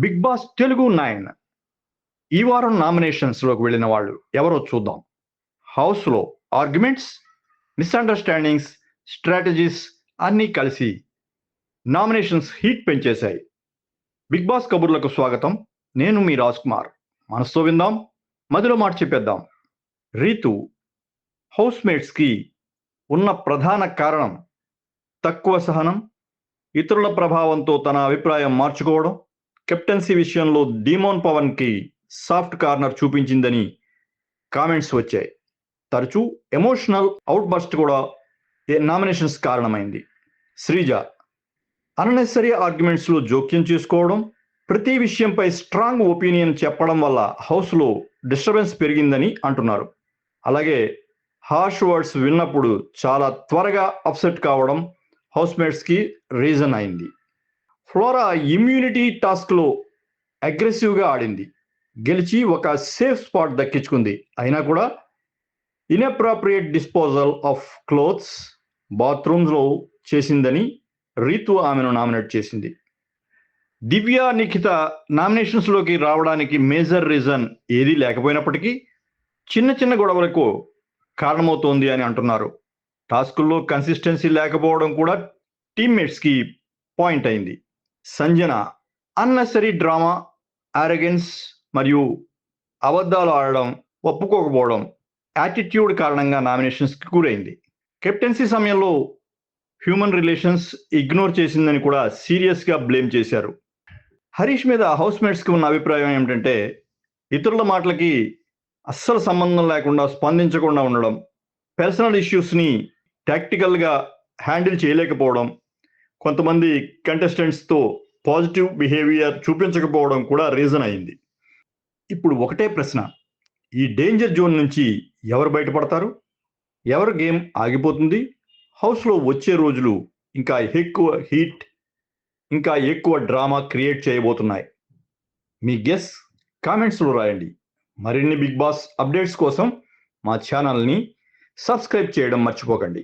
Big boss Telugu 9 ఈ వారం నామినేషన్స్లోకి వెళ్ళిన వాళ్ళు ఎవరో చూద్దాం. హౌస్లో ఆర్గ్యుమెంట్స్, మిస్అండర్స్టాండింగ్స్, స్ట్రాటజీస్ అన్నీ కలిసి నామినేషన్స్ హీట్ పెంచేశాయి. బిగ్ బాస్ కబుర్లకు స్వాగతం. నేను మీ రాజ్ కుమార్. మనసుతో విందాం, మదిలో మాట చెప్పేద్దాం. రీతు హౌస్మేట్స్కి ఉన్న ప్రధాన కారణం తక్కువ సహనం, ఇతరుల ప్రభావంతో తన అభిప్రాయం మార్చుకోవడం, కెప్టెన్సీ విషయంలో డీమోన్ పవన్కి సాఫ్ట్ కార్నర్ చూపించిందని కామెంట్స్ వచ్చాయి. తరచూ ఎమోషనల్ అవుట్బస్ట్ కూడా నామినేషన్స్ కారణమైంది. శ్రీజ అన్నెసరీ ఆర్గ్యుమెంట్స్లో జోక్యం చేసుకోవడం, ప్రతి విషయంపై స్ట్రాంగ్ ఒపీనియన్ చెప్పడం వల్ల హౌస్లో డిస్టర్బెన్స్ పెరిగిందని అంటున్నారు. అలాగే హార్ష్ వర్డ్స్ విన్నప్పుడు చాలా త్వరగా అప్సెట్ కావడం హౌస్మేట్స్కి రీజన్ అయింది. ఫ్లోరా ఇమ్యూనిటీ టాస్క్లో అగ్రెసివ్గా ఆడింది, గెలిచి ఒక సేఫ్ స్పాట్ దక్కించుకుంది. అయినా కూడా ఇన్అప్రాప్రియేట్ డిస్పోజల్ ఆఫ్ క్లోత్స్ బాత్రూమ్స్లో చేసిందని రీతు ఆమెను నామినేట్ చేసింది. దివ్య, నిఖిత నామినేషన్స్లోకి రావడానికి మేజర్ రీజన్ ఏదీ లేకపోయినప్పటికీ చిన్న చిన్న గొడవలకు కారణమవుతోంది అని అంటున్నారు. టాస్కుల్లో కన్సిస్టెన్సీ లేకపోవడం కూడా టీమ్మేట్స్కి పాయింట్ అయింది. సంజన అన్నెసరీ డ్రామా, ఆరగెన్స్ మరియు అబద్ధాలు ఆడడం, ఒప్పుకోకపోవడం, యాటిట్యూడ్ కారణంగా నామినేషన్స్కి గురైంది. కెప్టెన్సీ సమయంలో హ్యూమన్ రిలేషన్స్ ఇగ్నోర్ చేసిందని కూడా సీరియస్గా బ్లేమ్ చేశారు. హరీష్ మీద హౌస్మేట్స్కి ఉన్న అభిప్రాయం ఏమిటంటే ఇతరుల మాటలకి అస్సలు సంబంధం లేకుండా స్పందించకుండా ఉండడం, పర్సనల్ ఇష్యూస్ని టాక్టికల్గా హ్యాండిల్ చేయలేకపోవడం, కొంతమంది కంటెస్టెంట్స్తో పాజిటివ్ బిహేవియర్ చూపించకపోవడం కూడా రీజన్ అయింది. ఇప్పుడు ఒకటే ప్రశ్న, ఈ డేంజర్ జోన్ నుంచి ఎవరు బయటపడతారు? ఎవరు గేమ్ ఆగిపోతుంది? హౌస్లో వచ్చే రోజులు ఇంకా ఎక్కువ హీట్, ఇంకా ఎక్కువ డ్రామా క్రియేట్ చేయబోతున్నాయి. మీ గెస్ కామెంట్స్లో రాయండి. మరిన్ని బిగ్ బాస్ అప్డేట్స్ కోసం మా ఛానల్ని సబ్స్క్రైబ్ చేయడం మర్చిపోకండి.